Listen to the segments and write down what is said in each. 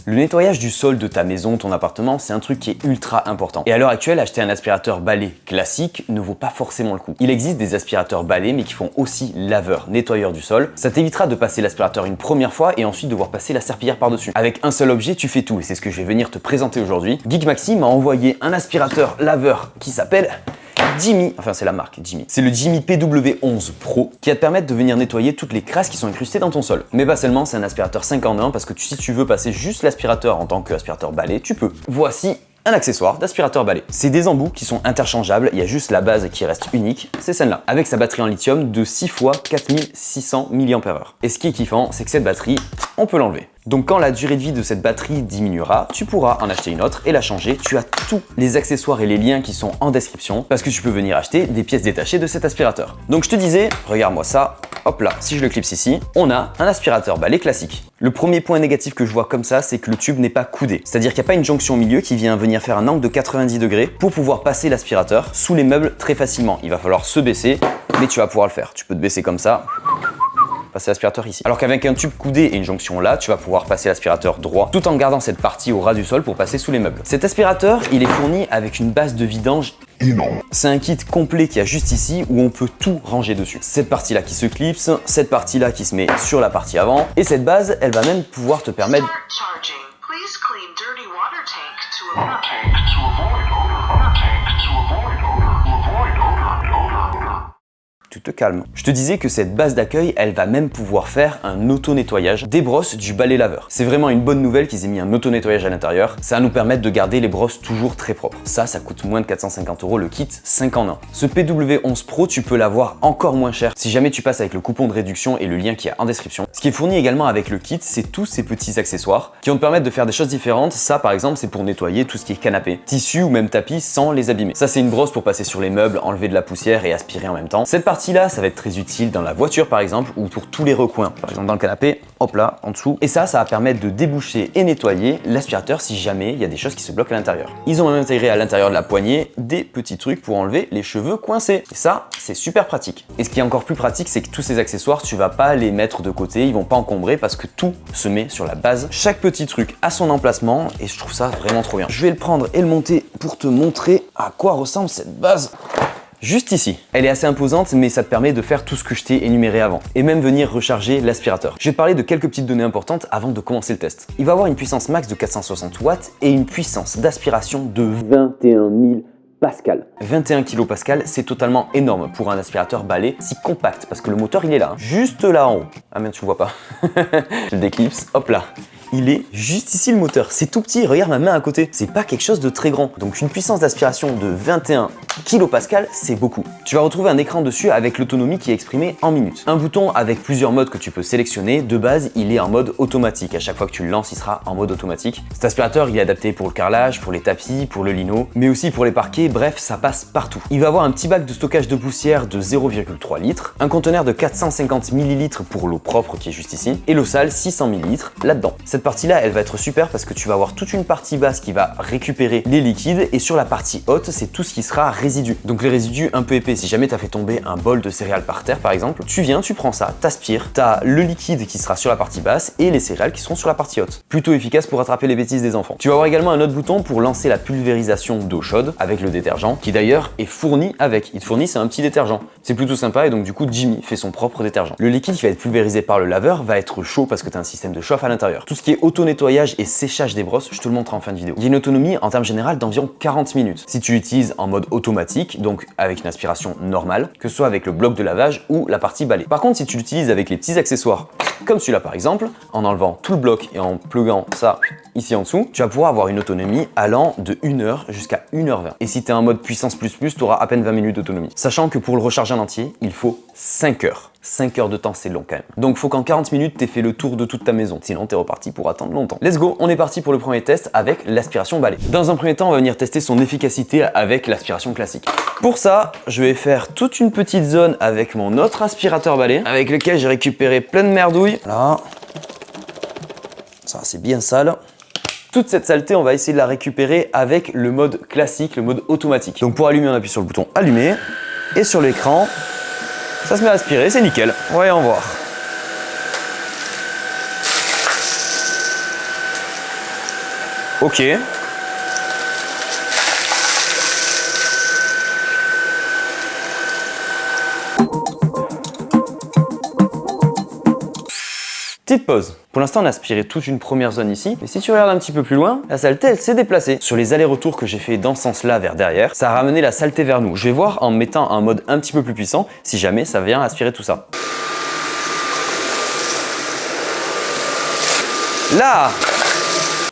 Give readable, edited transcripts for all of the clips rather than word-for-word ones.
Le nettoyage du sol de ta maison, ton appartement, c'est un truc qui est ultra important. Et à l'heure actuelle, acheter un aspirateur balai classique ne vaut pas forcément le coup. Il existe des aspirateurs balai mais qui font aussi laveur, nettoyeur du sol. Ça t'évitera de passer l'aspirateur une première fois et ensuite devoir passer la serpillière par-dessus. Avec un seul objet, tu fais tout et c'est ce que je vais venir te présenter aujourd'hui. Geek Maxi m'a envoyé un aspirateur laveur qui s'appelle Jimmy, enfin c'est la marque Jimmy. C'est le Jimmy PW11 Pro qui va te permettre de venir nettoyer toutes les crasses qui sont incrustées dans ton sol. Mais pas seulement, c'est un aspirateur 5 en 1 parce que si tu veux passer juste l'aspirateur en tant qu'aspirateur balai, tu peux. Voici un accessoire d'aspirateur balai. C'est des embouts qui sont interchangeables, il y a juste la base qui reste unique, c'est celle-là, avec sa batterie en lithium de 6 fois 4600 mAh. Et ce qui est kiffant, c'est que cette batterie, on peut l'enlever. Donc quand la durée de vie de cette batterie diminuera, tu pourras en acheter une autre et la changer. Tu as tous les accessoires et les liens qui sont en description parce que tu peux venir acheter des pièces détachées de cet aspirateur. Donc je te disais, regarde-moi ça, hop là, si je le clipse ici, on a un aspirateur balai classique. Le premier point négatif que je vois comme ça, c'est que le tube n'est pas coudé. C'est-à-dire qu'il n'y a pas une jonction au milieu qui vient venir faire un angle de 90 degrés pour pouvoir passer l'aspirateur sous les meubles très facilement. Il va falloir se baisser, mais tu vas pouvoir le faire. Tu peux te baisser comme ça, passer l'aspirateur ici. Alors qu'avec un tube coudé et une jonction là, tu vas pouvoir passer l'aspirateur droit tout en gardant cette partie au ras du sol pour passer sous les meubles. Cet aspirateur, il est fourni avec une base de vidange énorme. C'est un kit complet qu'il y a juste ici où on peut tout ranger dessus. Cette partie là qui se clipse, cette partie là qui se met sur la partie avant et cette base, elle va même pouvoir te permettre tu te calmes. Je te disais que cette base d'accueil, elle va même pouvoir faire un auto-nettoyage des brosses du balai laveur. C'est vraiment une bonne nouvelle qu'ils aient mis un auto-nettoyage à l'intérieur. Ça va nous permettre de garder les brosses toujours très propres. Ça coûte moins de 450 € le kit 5 en 1. Ce PW11 Pro, tu peux l'avoir encore moins cher si jamais tu passes avec le coupon de réduction et le lien qui est en description. Ce qui est fourni également avec le kit, c'est tous ces petits accessoires qui vont te permettre de faire des choses différentes. Ça, par exemple, c'est pour nettoyer tout ce qui est canapé, tissu ou même tapis sans les abîmer. Ça, c'est une brosse pour passer sur les meubles, enlever de la poussière et aspirer en même temps. Cette partie là, ça va être très utile dans la voiture par exemple ou pour tous les recoins. Par exemple dans le canapé, hop là, en dessous. Et ça va permettre de déboucher et nettoyer l'aspirateur si jamais il y a des choses qui se bloquent à l'intérieur. Ils ont même intégré à l'intérieur de la poignée des petits trucs pour enlever les cheveux coincés. Et ça, c'est super pratique. Et ce qui est encore plus pratique, c'est que tous ces accessoires, tu vas pas les mettre de côté, ils vont pas encombrer parce que tout se met sur la base. Chaque petit truc a son emplacement et je trouve ça vraiment trop bien. Je vais le prendre et le monter pour te montrer à quoi ressemble cette base. Juste ici. Elle est assez imposante, mais ça te permet de faire tout ce que je t'ai énuméré avant. Et même venir recharger l'aspirateur. Je vais te parler de quelques petites données importantes avant de commencer le test. Il va avoir une puissance max de 460 watts et une puissance d'aspiration de 21 000 Pascal. 21 kPa, c'est totalement énorme pour un aspirateur balai si compact, parce que le moteur il est là, juste là en haut. Ah merde, tu le vois pas. Je le déclipse, hop là. Il est juste ici le moteur, c'est tout petit, regarde ma main à côté, c'est pas quelque chose de très grand. Donc une puissance d'aspiration de 21 kPa, c'est beaucoup. Tu vas retrouver un écran dessus avec l'autonomie qui est exprimée en minutes. Un bouton avec plusieurs modes que tu peux sélectionner. De base, il est en mode automatique. À chaque fois que tu le lances, il sera en mode automatique. Cet aspirateur, il est adapté pour le carrelage, pour les tapis, pour le lino, mais aussi pour les parquets. Bref, ça passe partout. Il va avoir un petit bac de stockage de poussière de 0,3 litres, un conteneur de 450 ml pour l'eau propre qui est juste ici, et l'eau sale 600 ml là-dedans. Cette partie-là, elle va être super parce que tu vas avoir toute une partie basse qui va récupérer les liquides et sur la partie haute, c'est tout ce qui sera résidus. Donc les résidus un peu épais, si jamais tu as fait tomber un bol de céréales par terre par exemple, tu viens, tu prends ça, t'aspires, tu as le liquide qui sera sur la partie basse et les céréales qui seront sur la partie haute. Plutôt efficace pour attraper les bêtises des enfants. Tu vas avoir également un autre bouton pour lancer la pulvérisation d'eau chaude avec le détergent qui d'ailleurs est fourni avec. Il te fournit un petit détergent. C'est plutôt sympa et donc du coup Jimmy fait son propre détergent. Le liquide qui va être pulvérisé par le laveur va être chaud parce que tu as un système de chauffe à l'intérieur. Tout ce qui est auto-nettoyage et séchage des brosses, je te le montre en fin de vidéo. Il y a une autonomie en termes général d'environ 40 minutes. Si tu l'utilises en mode automatique, donc avec une aspiration normale, que ce soit avec le bloc de lavage ou la partie balai. Par contre, si tu l'utilises avec les petits accessoires, comme celui-là par exemple, en enlevant tout le bloc et en pluguant ça ici en dessous, tu vas pouvoir avoir une autonomie allant de 1 heure jusqu'à 1h20. Et si tu es en mode puissance plus, tu auras à peine 20 minutes d'autonomie. Sachant que pour le recharger en entier, il faut 5 heures. 5 heures de temps, c'est long quand même. Donc faut qu'en 40 minutes, t'aies fait le tour de toute ta maison. Sinon, t'es reparti pour attendre longtemps. Let's go, on est parti pour le premier test avec l'aspiration balai. Dans un premier temps, on va venir tester son efficacité avec l'aspiration classique. Pour ça, je vais faire toute une petite zone avec mon autre aspirateur balai, avec lequel j'ai récupéré plein de merdouilles. Là, ça c'est bien sale. Toute cette saleté, on va essayer de la récupérer avec le mode classique, le mode automatique. Donc pour allumer, on appuie sur le bouton allumer. Et sur l'écran, ça se met à aspirer, c'est nickel. Voyons voir. Ok. Petite pause. Pour l'instant, on a aspiré toute une première zone ici, mais si tu regardes un petit peu plus loin, la saleté, elle s'est déplacée. Sur les allers-retours que j'ai fait dans ce sens-là vers derrière, ça a ramené la saleté vers nous. Je vais voir en mettant un mode un petit peu plus puissant, si jamais ça vient aspirer tout ça. Là!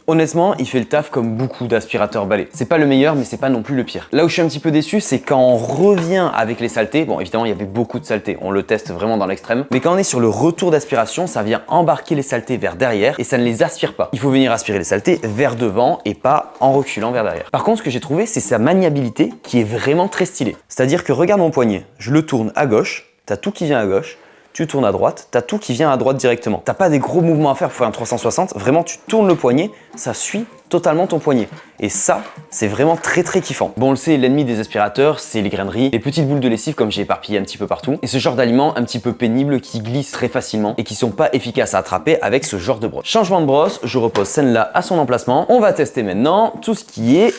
Honnêtement, il fait le taf comme beaucoup d'aspirateurs balais. C'est pas le meilleur, mais c'est pas non plus le pire. Là où je suis un petit peu déçu, c'est quand on revient avec les saletés. Bon, évidemment, il y avait beaucoup de saletés. On le teste vraiment dans l'extrême. Mais quand on est sur le retour d'aspiration, ça vient embarquer les saletés vers derrière et ça ne les aspire pas. Il faut venir aspirer les saletés vers devant et pas en reculant vers derrière. Par contre, ce que j'ai trouvé, c'est sa maniabilité qui est vraiment très stylée. C'est-à-dire que regarde mon poignet. Je le tourne à gauche. T'as tout qui vient à gauche. Tu tournes à droite, t'as tout qui vient à droite directement. T'as pas des gros mouvements à faire pour faire un 360, vraiment tu tournes le poignet, ça suit totalement ton poignet. Et ça, c'est vraiment très kiffant. Bon, on le sait, l'ennemi des aspirateurs, c'est les graineries, les petites boules de lessive comme j'ai éparpillé un petit peu partout, et ce genre d'aliments un petit peu pénibles qui glissent très facilement et qui sont pas efficaces à attraper avec ce genre de brosse. Changement de brosse, je repose celle-là à son emplacement. On va tester maintenant tout ce qui est...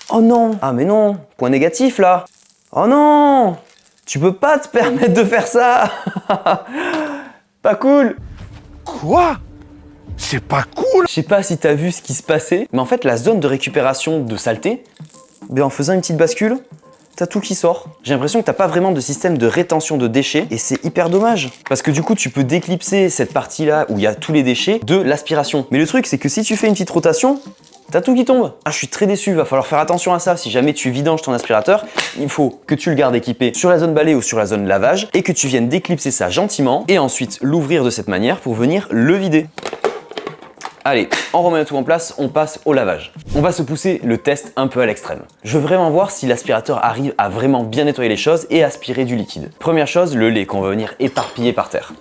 Oh non! Ah mais non! Point négatif là! Oh non! Tu peux pas te permettre de faire ça! Pas cool! Quoi? C'est pas cool! Je sais pas si t'as vu ce qui se passait, mais en fait la zone de récupération de saleté, en faisant une petite bascule, t'as tout qui sort. J'ai l'impression que t'as pas vraiment de système de rétention de déchets et c'est hyper dommage. Parce que du coup tu peux déclipser cette partie-là où il y a tous les déchets de l'aspiration. Mais le truc c'est que si tu fais une petite rotation, t'as tout qui tombe. Ah, je suis très déçu, va falloir faire attention à ça. Si jamais tu vidanges ton aspirateur, il faut que tu le gardes équipé sur la zone balai ou sur la zone lavage et que tu viennes déclipser ça gentiment et ensuite l'ouvrir de cette manière pour venir le vider. Allez, on remet tout en place, on passe au lavage. On va se pousser le test un peu à l'extrême. Je veux vraiment voir si l'aspirateur arrive à vraiment bien nettoyer les choses et aspirer du liquide. Première chose, le lait qu'on va venir éparpiller par terre.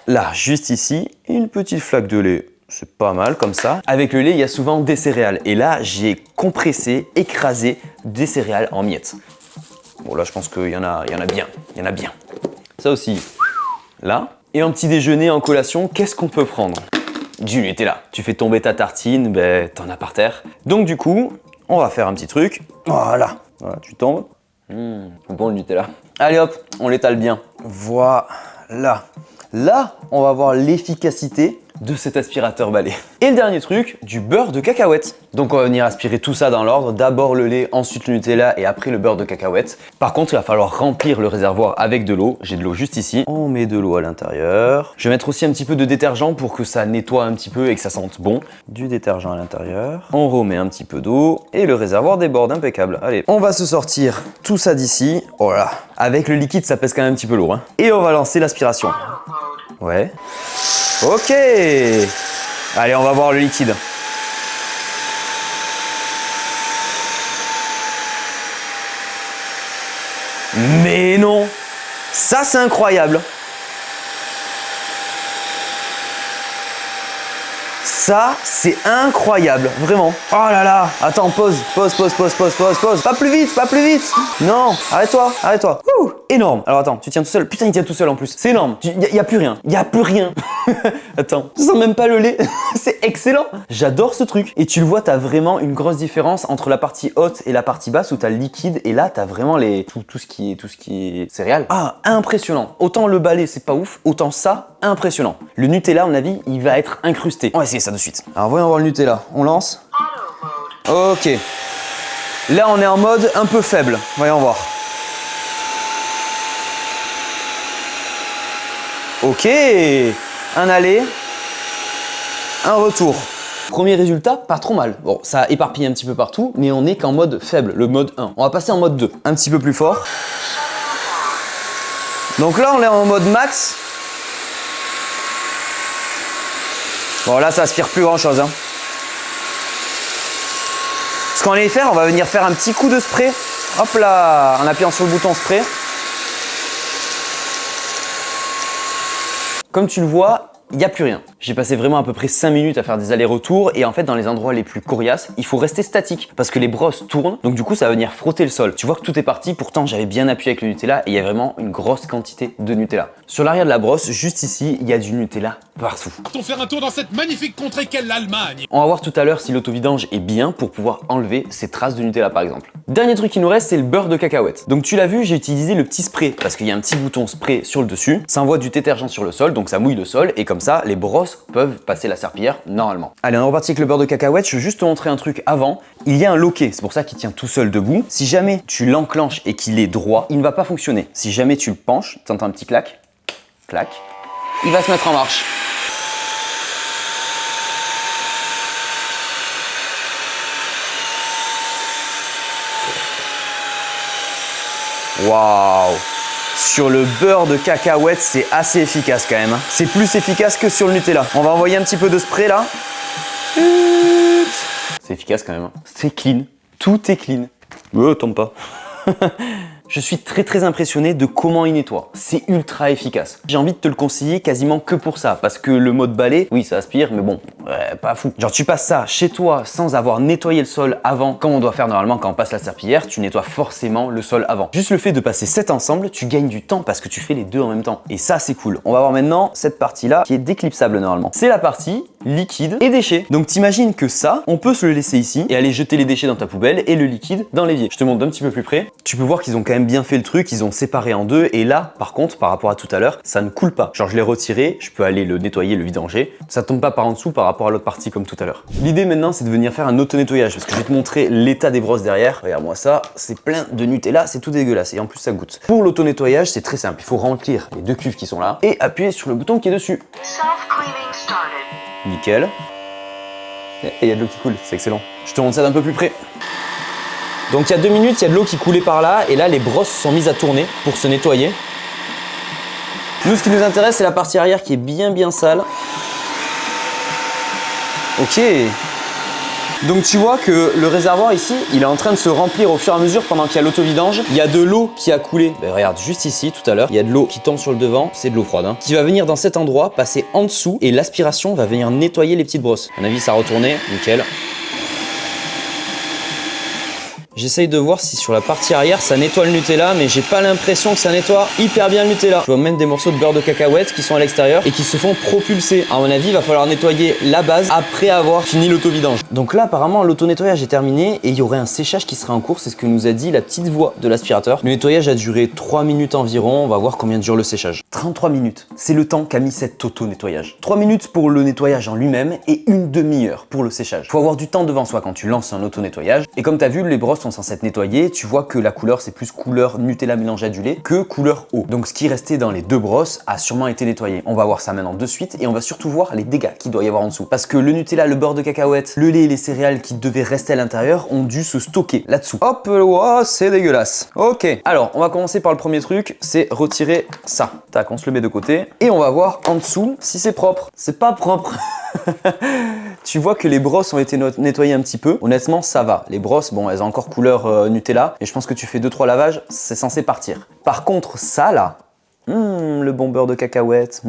Là, juste ici, une petite flaque de lait. C'est pas mal comme ça. Avec le lait, il y a souvent des céréales. Et là, j'ai compressé, écrasé des céréales en miettes. Bon, là, je pense qu'il y en a bien. Il y en a bien. Ça aussi, là. Et en petit déjeuner, en collation, qu'est-ce qu'on peut prendre? Du Nutella. Tu fais tomber ta tartine, t'en as par terre. Donc du coup, on va faire un petit truc. Voilà, tu tombes. Bon le Nutella. Allez hop, on l'étale bien. Voilà. Là, on va voir l'efficacité de cet aspirateur balai. Et le dernier truc, du beurre de cacahuète. Donc on va venir aspirer tout ça dans l'ordre, d'abord le lait, ensuite le Nutella et après le beurre de cacahuète. Par contre, il va falloir remplir le réservoir avec de l'eau. J'ai de l'eau juste ici. On met de l'eau à l'intérieur. Je vais mettre aussi un petit peu de détergent pour que ça nettoie un petit peu et que ça sente bon. Du détergent à l'intérieur. On remet un petit peu d'eau et le réservoir déborde, impeccable. Allez, on va se sortir tout ça d'ici. Voilà. Avec le liquide, ça pèse quand même un petit peu lourd, hein. Et on va lancer l'aspiration. Ouais. Ok. Allez, on va voir le liquide. Mais non. Ça, c'est incroyable. Ça, c'est incroyable, vraiment. Oh là là. Attends, pause. Pas plus vite. Non, arrête-toi. Ouh, énorme. Alors attends, tu tiens tout seul. Putain, il tient tout seul en plus. C'est énorme. Y a plus rien. Attends, tu sens même pas le lait. C'est excellent. J'adore ce truc. Et tu le vois, t'as vraiment une grosse différence entre la partie haute et la partie basse où t'as le liquide. Et là, t'as vraiment tout ce qui est céréales. Ah, impressionnant. Autant le balai, c'est pas ouf. Autant ça, impressionnant. Le Nutella, à mon avis, il va être incrusté. On va essayer ça de suite. Alors, voyons voir le Nutella. On lance. Ok. Là, on est en mode un peu faible. Voyons voir. Ok. Un aller. Un retour. Premier résultat, pas trop mal. Bon, ça a éparpillé un petit peu partout, mais on est qu'en mode faible, le mode 1. On va passer en mode 2. Un petit peu plus fort. Donc là, on est en mode max. Bon, là, ça aspire plus grand chose, hein. Ce qu'on allait faire, on va venir faire un petit coup de spray. Hop là, en appuyant sur le bouton spray. Comme tu le vois, il n'y a plus rien. J'ai passé vraiment à peu près 5 minutes à faire des allers-retours et en fait dans les endroits les plus coriaces, il faut rester statique parce que les brosses tournent, donc du coup ça va venir frotter le sol. Tu vois que tout est parti, pourtant j'avais bien appuyé avec le Nutella et il y a vraiment une grosse quantité de Nutella. Sur l'arrière de la brosse, juste ici, il y a du Nutella partout. Partons faire un tour dans cette magnifique contrée qu'est l'Allemagne. On va voir tout à l'heure si l'auto-vidange est bien pour pouvoir enlever ces traces de Nutella par exemple. Dernier truc qui nous reste, c'est le beurre de cacahuète. Donc tu l'as vu, j'ai utilisé le petit spray parce qu'il y a un petit bouton spray sur le dessus. Ça envoie du détergent sur le sol, donc ça mouille le sol et comme ça, les brosses peuvent passer la serpillière normalement. Allez, on est reparti avec le beurre de cacahuète. Je veux juste te montrer un truc avant. Il y a un loquet, c'est pour ça qu'il tient tout seul debout. Si jamais tu l'enclenches et qu'il est droit, il ne va pas fonctionner. Si jamais tu le penches, tu entends un petit clac, clac, il va se mettre en marche. Waouh! Sur le beurre de cacahuète, c'est assez efficace quand même. C'est plus efficace que sur le Nutella. On va envoyer un petit peu de spray là. C'est efficace quand même. C'est clean. Tout est clean. Tombe pas. Je suis très impressionné de comment il nettoie. C'est ultra efficace. J'ai envie de te le conseiller quasiment que pour ça. Parce que le mode balai, oui ça aspire, mais bon, pas fou. Genre tu passes ça chez toi sans avoir nettoyé le sol avant, comme on doit faire normalement quand on passe la serpillière, tu nettoies forcément le sol avant. Juste le fait de passer 7 ensemble, tu gagnes du temps parce que tu fais les deux en même temps. Et ça c'est cool. On va voir maintenant cette partie-là qui est déclipsable normalement. C'est la partie liquide et déchets. Donc t'imagines que ça, on peut se le laisser ici et aller jeter les déchets dans ta poubelle et le liquide dans l'évier. Je te montre d'un petit peu plus près. Tu peux voir qu'ils ont quand même bien fait le truc, ils ont séparé en deux et là par contre par rapport à tout à l'heure ça ne coule pas. Genre je l'ai retiré, je peux aller le nettoyer, le vidanger, ça tombe pas par en dessous par rapport à l'autre partie comme tout à l'heure. L'idée maintenant c'est de venir faire un auto-nettoyage parce que je vais te montrer l'état des brosses derrière. Regarde-moi ça, c'est plein de Nutella, c'est tout dégueulasse et en plus ça goûte. Pour l'auto-nettoyage c'est très simple, il faut remplir les deux cuves qui sont là et appuyer sur le bouton qui est dessus. Nickel. Et il y a de l'eau qui coule, c'est excellent. Je te montre ça d'un peu plus près. Donc il y a 2 minutes, il y a de l'eau qui coulait par là et là les brosses sont mises à tourner pour se nettoyer. Nous ce qui nous intéresse c'est la partie arrière qui est bien sale. Ok. Donc tu vois que le réservoir ici, il est en train de se remplir au fur et à mesure pendant qu'il y a l'auto-vidange. Il y a de l'eau qui a coulé. Ben, regarde, juste ici tout à l'heure, il y a de l'eau qui tombe sur le devant, c'est de l'eau froide, hein, qui va venir dans cet endroit, passer en dessous et l'aspiration va venir nettoyer les petites brosses. À mon avis ça a retourné, nickel. J'essaye de voir si sur la partie arrière ça nettoie le Nutella, mais j'ai pas l'impression que ça nettoie hyper bien le Nutella. Je vois même des morceaux de beurre de cacahuète qui sont à l'extérieur et qui se font propulser. À mon avis, il va falloir nettoyer la base après avoir fini l'auto-vidange. Donc là, apparemment, l'auto-nettoyage est terminé et il y aurait un séchage qui serait en cours, c'est ce que nous a dit la petite voix de l'aspirateur. Le nettoyage a duré 3 minutes environ, on va voir combien dure le séchage. 33 minutes, c'est le temps qu'a mis cet auto-nettoyage. 3 minutes pour le nettoyage en lui-même et une demi-heure pour le séchage. Faut avoir du temps devant soi quand tu lances un auto-nettoyage. Et comme tu as vu, les brosses sont censées être nettoyées, tu vois que la couleur c'est plus couleur Nutella mélangé à du lait que couleur eau. Donc ce qui restait dans les deux brosses a sûrement été nettoyé. On va voir ça maintenant de suite et on va surtout voir les dégâts qu'il doit y avoir en dessous. Parce que le Nutella, le beurre de cacahuète, le lait et les céréales qui devaient rester à l'intérieur ont dû se stocker là-dessous. Hop, wow, c'est dégueulasse. Ok, alors on va commencer par le premier truc, c'est retirer ça. Tac, on se le met de côté et on va voir en dessous si c'est propre. C'est pas propre. Tu vois que les brosses ont été nettoyées un petit peu. Honnêtement, ça va. Les brosses, bon, elles ont encore couleur Nutella. Et je pense que tu fais 2-3 lavages, c'est censé partir. Par contre, ça là, le bon beurre de cacahuète.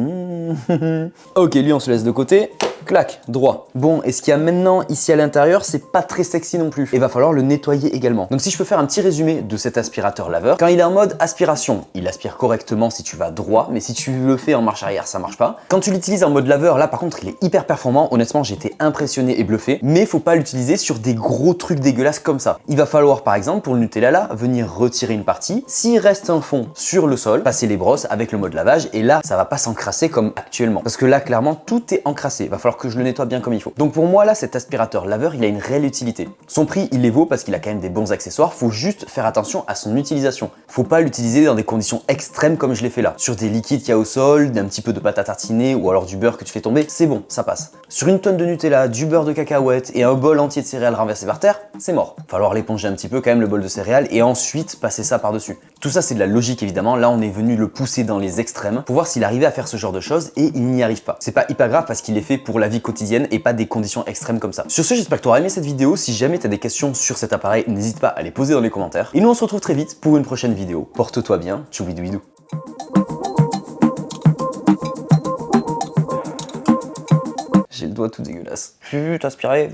Ok, lui, on se laisse de côté. Clac, droit. Bon, et ce qu'il y a maintenant ici à l'intérieur, c'est pas très sexy non plus. Il va falloir le nettoyer également. Donc si je peux faire un petit résumé de cet aspirateur laveur, quand il est en mode aspiration, il aspire correctement si tu vas droit, mais si tu le fais en marche arrière, ça marche pas. Quand tu l'utilises en mode laveur, là par contre, il est hyper performant. Honnêtement, j'ai été impressionné et bluffé, mais faut pas l'utiliser sur des gros trucs dégueulasses comme ça. Il va falloir par exemple pour le Nutella là, venir retirer une partie. S'il reste un fond sur le sol, passer les brosses avec le mode lavage et là, ça va pas s'encrasser comme actuellement. Parce que là, clairement, tout est encrassé. Il va falloir que je le nettoie bien comme il faut. Donc pour moi là, cet aspirateur laveur, il a une réelle utilité. Son prix, il les vaut parce qu'il a quand même des bons accessoires. Faut juste faire attention à son utilisation. Faut pas l'utiliser dans des conditions extrêmes comme je l'ai fait là. Sur des liquides qu'il y a au sol, d'un petit peu de pâte à tartiner ou alors du beurre que tu fais tomber, c'est bon, ça passe. Sur une tonne de Nutella, du beurre de cacahuète et un bol entier de céréales renversé par terre, c'est mort. Falloir l'éponger un petit peu quand même le bol de céréales et ensuite passer ça par-dessus. Tout ça c'est de la logique évidemment. Là on est venu le pousser dans les extrêmes pour voir s'il arrivait à faire ce genre de choses et il n'y arrive pas. C'est pas hyper grave parce qu'il est fait pour la vie quotidienne et pas des conditions extrêmes comme ça. Sur ce, j'espère que tu auras aimé cette vidéo. Si jamais tu as des questions sur cet appareil, n'hésite pas à les poser dans les commentaires. Et nous, on se retrouve très vite pour une prochaine vidéo. Porte-toi bien, tchoubidoubidou. doigts tout dégueulasses. T'as aspiré.